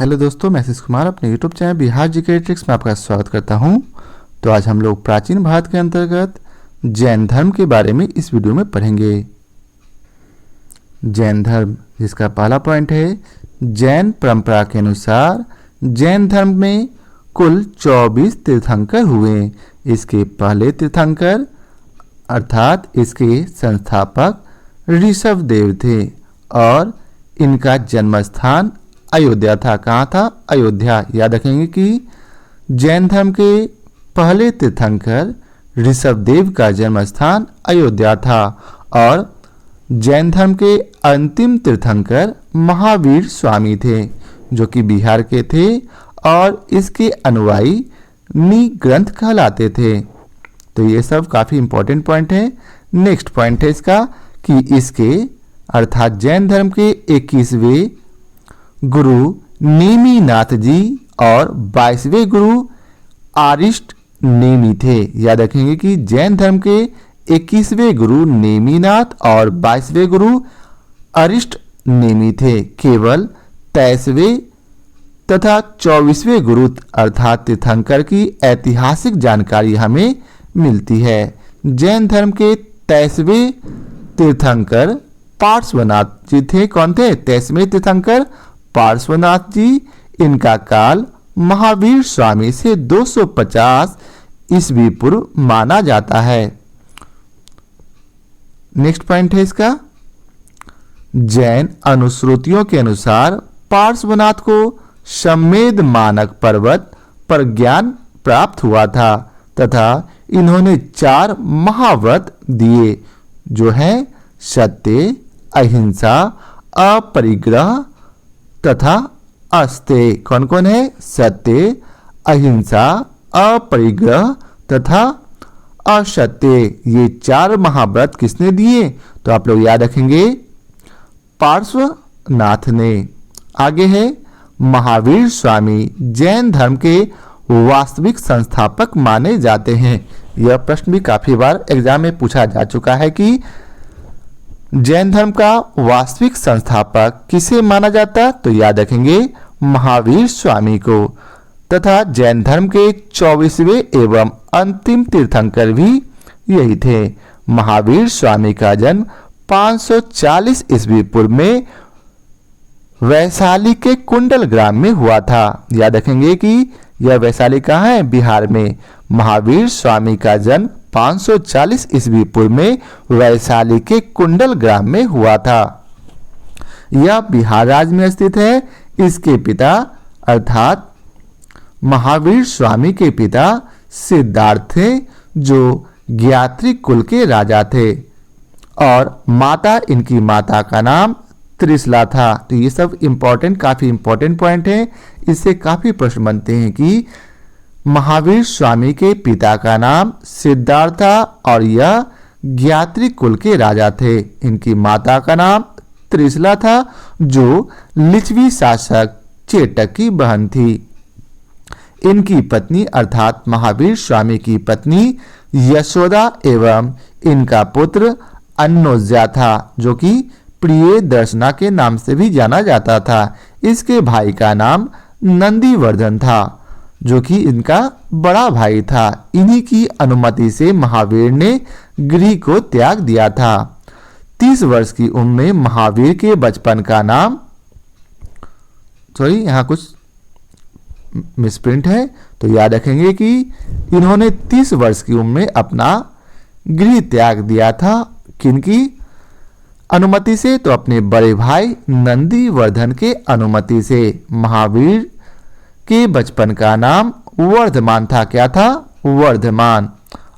Hello दोस्तों, मैं आशीष कुमार अपने YouTube channel Bihar GK tricks में आपका स्वागत करता हूं। तो आज हम लोग प्राचीन भारत के अंतर्गत जैन धर्म के बारे में इस वीडियो में पढ़ेंगे। जैन धर्म, जिसका पहला पॉइंट है, जैन परंपरा के अनुसार जैन धर्म में कुल 24 तीर्थंकर हुए। इसके पहले तीर्थंकर अर्थात इसके संस्थापक ऋषभदेव थे और इनका जन्म स्थान अयोध्या था। कहाँ था? अयोध्या। याद रखेंगे कि जैन धर्म के पहले तीर्थंकर ऋषभदेव का जन्म स्थान अयोध्या था और जैन धर्म के अंतिम तीर्थंकर महावीर स्वामी थे, जो कि बिहार के थे और इसके अनुयायी निग्रंथ कहलाते थे। तो ये सब काफ़ी इंपॉर्टेंट पॉइंट है। नेक्स्ट पॉइंट है इसका कि इसके अर्थात जैन धर्म के 21वें गुरु नेमिनाथ जी और 22वें गुरु आरिष्ट नेमि थे। याद रखेंगे कि जैन धर्म के 21वें गुरु नेमिनाथ और 22वें गुरु अरिष्ट नेमि थे। केवल 23वें तथा 24वें गुरु अर्थात तीर्थंकर की ऐतिहासिक जानकारी हमें मिलती है। जैन धर्म के 23वें तीर्थंकर पार्श्वनाथ जी थे। कौन थे? 23वें तीर्थंकर पार्श्वनाथ जी। इनका काल महावीर स्वामी से 250 ईस्वी पूर्व माना जाता है। नेक्स्ट पॉइंट है इसका, जैन अनुश्रुतियों के अनुसार पार्श्वनाथ को श्वेतमेध मानक पर्वत पर ज्ञान प्राप्त हुआ था तथा इन्होंने 4 महाव्रत दिए, जो हैं सत्य, अहिंसा, अपरिग्रह तथा अस्तेय। कौन कौन है? सत्य, अहिंसा, अपरिग्रह तथा असत्य। ये 4 महाव्रत किसने दिए? तो आप लोग याद रखेंगे, पार्श्वनाथ ने। आगे है, महावीर स्वामी जैन धर्म के वास्तविक संस्थापक माने जाते हैं। यह प्रश्न भी काफी बार एग्जाम में पूछा जा चुका है कि जैन धर्म का वास्तविक संस्थापक किसे माना जाता? तो याद रखेंगे महावीर स्वामी को। तथा जैन धर्म के 24वें एवं अंतिम तीर्थंकर भी यही थे। महावीर स्वामी का जन्म 540 ईस्वी पूर्व में वैशाली के कुंडल ग्राम में हुआ था। याद रखेंगे कि यह वैशाली कहाँ है? बिहार में। महावीर स्वामी का जन्म 540 ईस्वी पूर्व में वैशाली के कुंडल ग्राम में हुआ था। यह बिहार राज्य में स्थित है। इसके पिता अर्थात महावीर स्वामी के पिता सिद्धार्थ थे, जो ज्ञात्री कुल के राजा थे और इनकी माता का नाम त्रिशला था। तो ये सब काफी इंपॉर्टेंट पॉइंट है। इससे काफी प्रश्न बनते हैं कि महावीर स्वामी के पिता का नाम सिद्धार्थ था और यह ज्ञात्री कुल के राजा थे। इनकी माता का नाम त्रिशला था, जो लिच्छवी शासक चेटक की बहन थी। इनकी पत्नी अर्थात महावीर स्वामी की पत्नी यशोदा एवं इनका पुत्र अन्नोज्या था, जो कि प्रिय दर्शना के नाम से भी जाना जाता था। इसके भाई का नाम नंदीवर्धन था, जो कि इनका बड़ा भाई था। इन्हीं की अनुमति से महावीर ने गृह को त्याग दिया था। 30 वर्ष की उम्र में महावीर के बचपन का नाम यहाँ कुछ मिसप्रिंट है, तो याद रखेंगे कि इन्होंने 30 वर्ष की उम्र में अपना गृह त्याग दिया था। किनकी अनुमति से? तो अपने बड़े भाई नंदीवर्धन के अनुमति से। महावीर के बचपन का नाम वर्धमान था। क्या था? वर्धमान।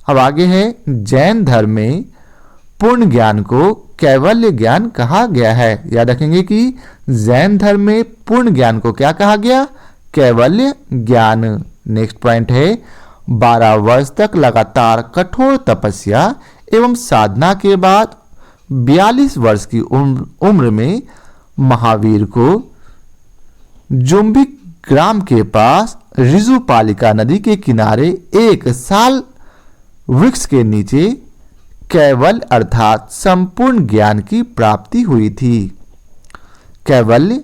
अब आगे है, जैन धर्म में पूर्ण ज्ञान को कैवल्य ज्ञान कहा गया है। याद रखेंगे कि जैन धर्म में पूर्ण ज्ञान को क्या कहा गया? कैवल्य ज्ञान। नेक्स्ट पॉइंट है, 12 वर्ष तक लगातार कठोर तपस्या एवं साधना के बाद 42 वर्ष की उम्र में महावीर को जुम्बिक ग्राम के पास ऋजुपालिका नदी के किनारे एक साल वृक्ष के नीचे कैवल्य अर्थात संपूर्ण ज्ञान की प्राप्ति हुई थी। कैवल्य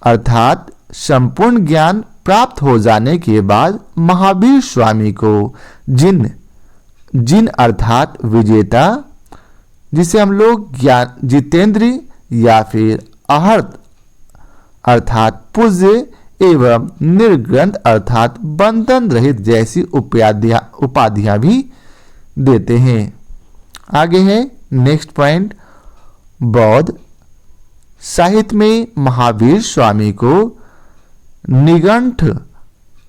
अर्थात संपूर्ण ज्ञान प्राप्त हो जाने के बाद महावीर स्वामी को जिन अर्थात विजेता, जिसे हम लोग ज्ञान जितेंद्र या फिर अहर्त अर्थात पूज्य एवं निर्ग्रंथ अर्थात बंधन रहित जैसी उपाधियां भी देते हैं। आगे है नेक्स्ट पॉइंट, बौद्ध साहित्य में महावीर स्वामी को निगंठ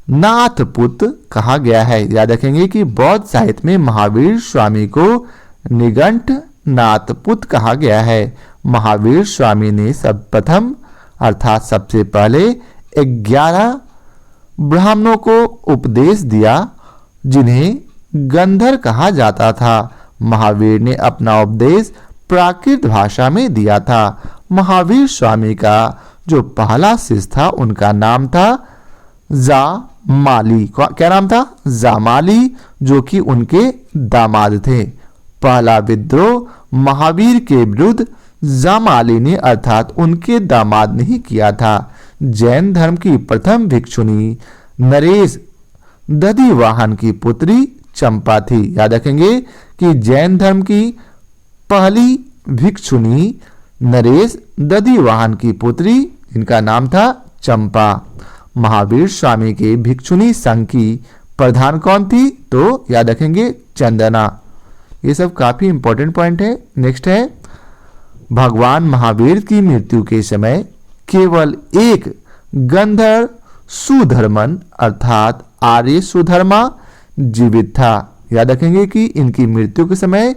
नाथपुत कहा गया है। याद रखेंगे कि बौद्ध साहित्य में महावीर स्वामी को निगंठ नाथपुत कहा गया है। महावीर स्वामी ने सर्वप्रथम अर्थात सबसे पहले 11 ब्राह्मणों को उपदेश दिया जिन्हें गंधर कहा जाता था। महावीर ने अपना उपदेश प्राकृत भाषा में दिया था। महावीर स्वामी का जो पहला शिष्य था उनका नाम था जामाली। क्या नाम था? जामाली, जो कि उनके दामाद थे। पहला विद्रोह महावीर के विरुद्ध जामाली ने अर्थात उनके दामाद ने ही किया था। जैन धर्म की प्रथम भिक्षुणी नरेश दधिवाहन की पुत्री चंपा थी। याद रखेंगे कि जैन धर्म की पहली भिक्षुणी नरेश दधिवाहन की पुत्री, इनका नाम था चंपा। महावीर स्वामी के भिक्षुणी संघ की प्रधान कौन थी? तो याद रखेंगे चंदना। ये सब काफी इंपॉर्टेंट पॉइंट है। नेक्स्ट है, भगवान महावीर की मृत्यु के समय केवल एक गंधर सुधर्मन अर्थात आर्य सुधर्मा जीवित था। याद रखेंगे कि इनकी मृत्यु के समय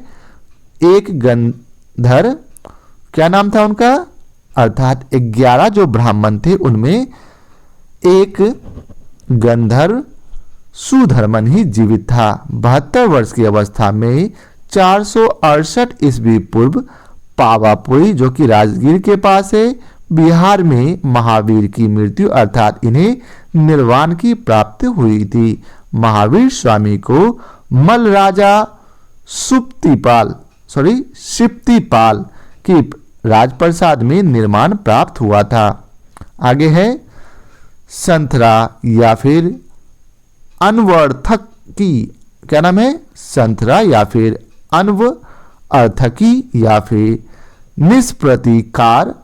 एक गंधर, क्या नाम था उनका? अर्थात 11 जो ब्राह्मण थे उनमें एक गंधर सुधर्मन ही जीवित था। 72 वर्ष की अवस्था में 468 ईस्वी पूर्व पावापुरी, जो कि राजगीर के पास है, बिहार में महावीर की मृत्यु अर्थात इन्हें निर्वाण की प्राप्ति हुई थी। महावीर स्वामी को मल राजा सिप्तिपाल की राजप्रसाद में निर्माण प्राप्त हुआ था। आगे है संथरा या फिर अनवर्थकी, क्या नाम है? संथरा या फिर अनवर्थकी या फिर निष्प्रतिकार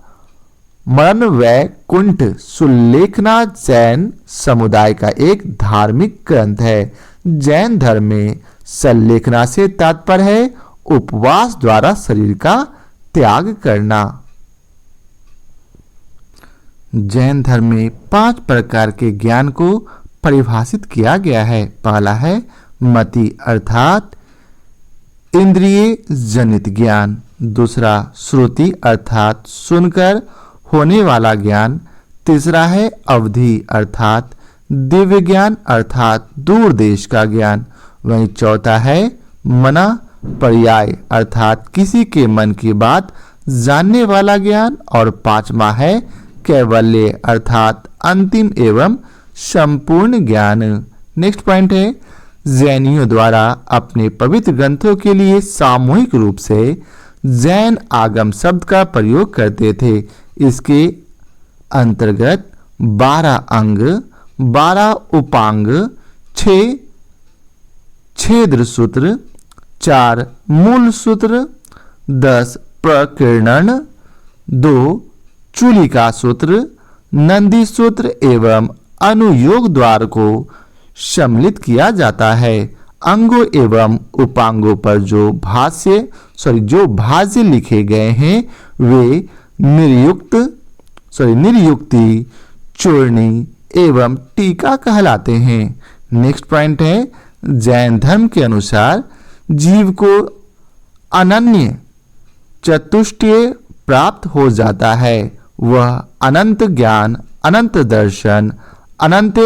मरण वैकुंठ सुलेखना जैन समुदाय का एक धार्मिक ग्रंथ है। जैन धर्म में सल्लेखना से तात्पर्य है उपवास द्वारा शरीर का त्याग करना। जैन धर्म में 5 प्रकार के ज्ञान को परिभाषित किया गया है। पहला है मति अर्थात इंद्रिय जनित ज्ञान। दूसरा श्रुति अर्थात सुनकर होने वाला ज्ञान। तीसरा है अवधि अर्थात दिव्य ज्ञान अर्थात दूर देश का ज्ञान। वहीं चौथा है मना पर्याय अर्थात किसी के मन की बात जानने वाला ज्ञान। और 5वां है कैवल्य अर्थात अंतिम एवं संपूर्ण ज्ञान। नेक्स्ट पॉइंट है, जैनियों द्वारा अपने पवित्र ग्रंथों के लिए सामूहिक रूप से जैन आगम शब्द का प्रयोग करते थे। इसके अंतर्गत 12 अंग, 12 उपांग, 6 छेद्र सूत्र, 4 मूल सूत्र, 10 प्रकीर्णन, 2 चूलिका सूत्र, नंदी सूत्र एवं अनुयोग द्वार को सम्मिलित किया जाता है। अंगों एवं उपांगों पर जो भाष्य लिखे गए हैं वे निर्युक्ति, चूर्णी एवं टीका कहलाते हैं। नेक्स्ट पॉइंट है, जैन धर्म के अनुसार जीव को अनन्य चतुष्टय प्राप्त हो जाता है। वह अनंत ज्ञान, अनंत दर्शन, अनंत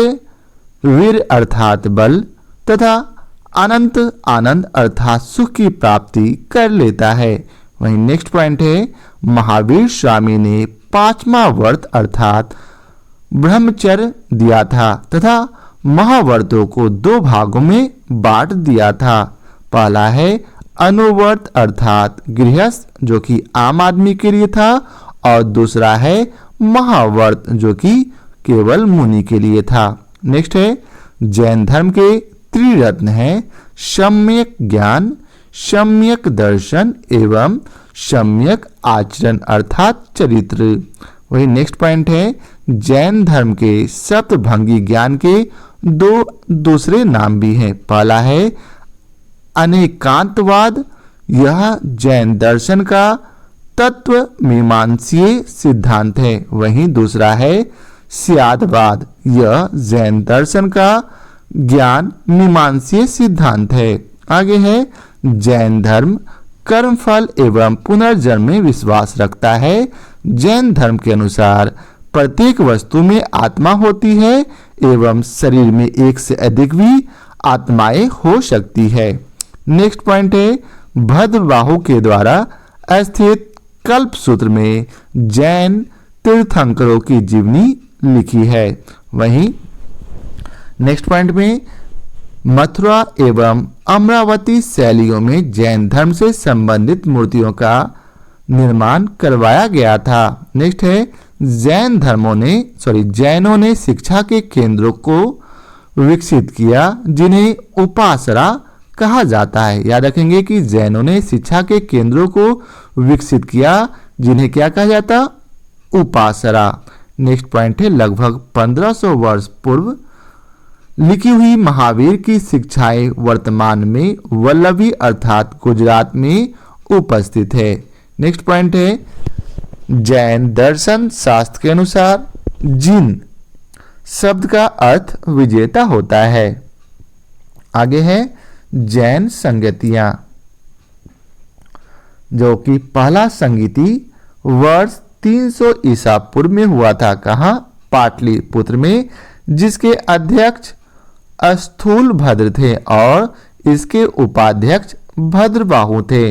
वीर अर्थात बल तथा अनंत आनंद अर्थात सुख की प्राप्ति कर लेता है। वहीं नेक्स्ट पॉइंट है, महावीर स्वामी ने 5वां व्रत अर्थात ब्रह्मचर्य दिया था तथा महाव्रतों को 2 भागों में बांट दिया था। पहला है अनुव्रत अर्थात गृहस्थ, जो कि आम आदमी के लिए था, और दूसरा है महाव्रत, जो कि केवल मुनि के लिए था। नेक्स्ट है जैन धर्म के त्रिरत्न हैं सम्यक ज्ञान, सम्यक दर्शन एवं सम्यक आचरण अर्थात चरित्र। वही नेक्स्ट पॉइंट है जैन धर्म के सप्तभंगी ज्ञान के दो दूसरे नाम भी हैं। पहला है अनेकांतवाद, यह जैन दर्शन का तत्व मीमांसीय सिद्धांत है। वहीं दूसरा है स्यादवाद, यह जैन दर्शन का ज्ञान मीमांसीय सिद्धांत है। आगे है जैन धर्म कर्मफल एवं पुनर्जन्म में विश्वास रखता है। जैन धर्म के अनुसार प्रत्येक वस्तु में आत्मा होती है एवं शरीर में एक से अधिक भी आत्माएं हो सकती है। नेक्स्ट पॉइंट है भद्रबाहु के द्वारा स्थित कल्प सूत्र में जैन तीर्थंकरों की जीवनी लिखी है। वहीं नेक्स्ट पॉइंट में मथुरा एवं अमरावती शैलियों में जैन धर्म से संबंधित मूर्तियों का निर्माण करवाया गया था। नेक्स्ट है जैनों ने शिक्षा के केंद्रों को विकसित किया जिन्हें उपासना कहा जाता है। याद रखेंगे कि जैनों ने शिक्षा के केंद्रों को विकसित किया जिन्हें क्या कहा जाता, उपासना। नेक्स्ट पॉइंट है लगभग 1500 वर्ष पूर्व लिखी हुई महावीर की शिक्षाएं वर्तमान में वल्लभी अर्थात गुजरात में उपस्थित है। नेक्स्ट पॉइंट है जैन दर्शन शास्त्र के अनुसार जिन शब्द का अर्थ विजेता होता है। आगे है जैन संगतियां, जो कि पहला संगीति वर्ष 300 ईसा पूर्व में हुआ था। कहाँ? पाटलिपुत्र में, जिसके अध्यक्ष स्थूल भद्र थे और इसके उपाध्यक्ष भद्रबाहु थे।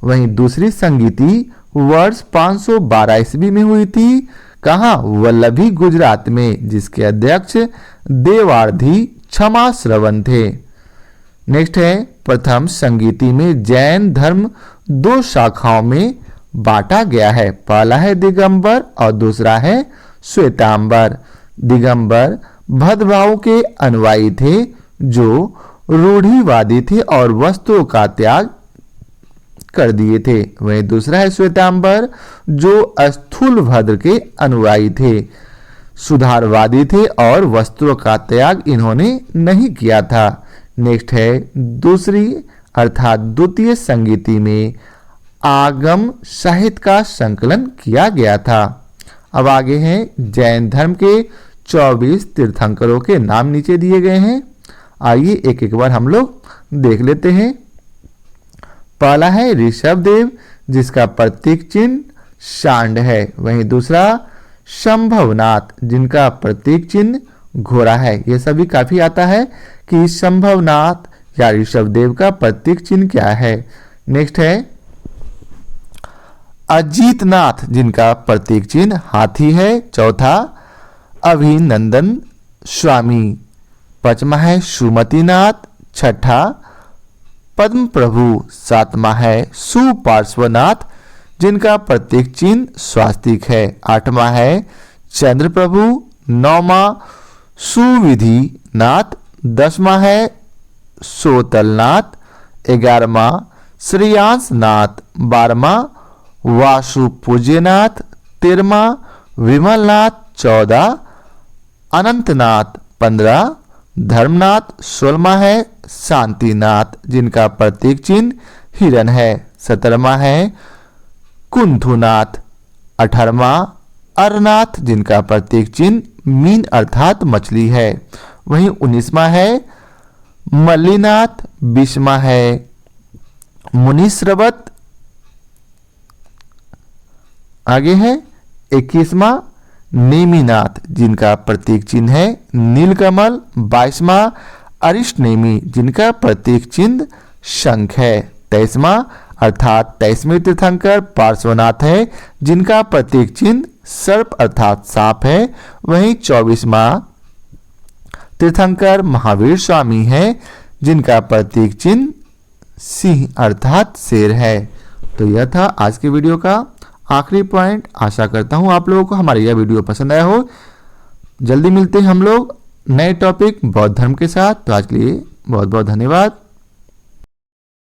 वहीं दूसरी संगीति वर्ष 512 ईस्वी में हुई थी। कहाँ? वल्लभी गुजरात में, जिसके अध्यक्ष देवार्धी क्षमा श्रवण थे। नेक्स्ट है प्रथम संगीति में जैन धर्म 2 शाखाओं में बांटा गया है। पहला है दिगंबर और दूसरा है श्वेतांबर। दिगंबर भद्रबाहु के अनुयायी थे जो रूढ़िवादी थे और वस्त्रों का त्याग कर दिए थे। वहीं दूसरा है श्वेतांबर जो स्थूल भद्र के अनुयायी थे, सुधारवादी थे और वस्त्रों का त्याग इन्होंने नहीं किया था। नेक्स्ट है दूसरी अर्थात द्वितीय संगीति में आगम साहित्य का संकलन किया गया था। अब आगे हैं जैन धर्म के 24 तीर्थंकरों के नाम नीचे दिए गए हैं। आइए एक एक बार हम लोग देख लेते हैं। पहला है ऋषभदेव, जिसका प्रतीक चिन्ह सांड है। वहीं दूसरा संभवनाथ, जिनका प्रतीक चिन्ह घोड़ा है। ये सभी काफी आता है कि संभवनाथ या ऋषभदेव का प्रतीक चिन्ह क्या है। नेक्स्ट है अजीतनाथ, जिनका प्रतीक चिन्ह हाथी है। चौथा अभिनंदन स्वामी। पांचवा है सुमतिनाथ। छठा पद्म प्रभु। सातवां है सुपार्श्वनाथ, जिनका प्रतीक चिन्ह स्वास्तिक है। आठवां है चंद्र प्रभु। नौवां सुविधिनाथ। 10वां है सोतलनाथ। 11वां श्रेयांसनाथ। 12वां वासुपूज्यनाथ। 13वां विमलनाथ। 14 अनंतनाथ। 15 धर्मनाथ। 16वां है शांतिनाथ, जिनका प्रतीक चिन्ह हिरण है। 17वां है कुंथुनाथ। 18वां अरनाथ, जिनका प्रतीक चिन्ह मीन अर्थात मछली है। वहीं 19वां है मल्लीनाथ। 20वां है मुनिश्रवत। आगे है 21वां नेमिनाथ, जिनका प्रतीक चिन्ह है नीलकमल। 22वां अरिष्टनेमी, जिनका प्रतीक चिन्ह शंख है। 23वां अर्थात 23वें तीर्थंकर पार्श्वनाथ है, जिनका प्रतीक चिन्ह सर्प अर्थात सांप है। वहीं 24वां तीर्थंकर महावीर स्वामी है, जिनका प्रतीक चिन्ह सिंह अर्थात शेर है। तो यह था आज के वीडियो का आखिरी पॉइंट। आशा करता हूं आप लोगों को हमारा यह वीडियो पसंद आया हो। जल्दी मिलते हैं हम लोग नए टॉपिक बौद्ध धर्म के साथ। तो आज के लिए बहुत बहुत धन्यवाद।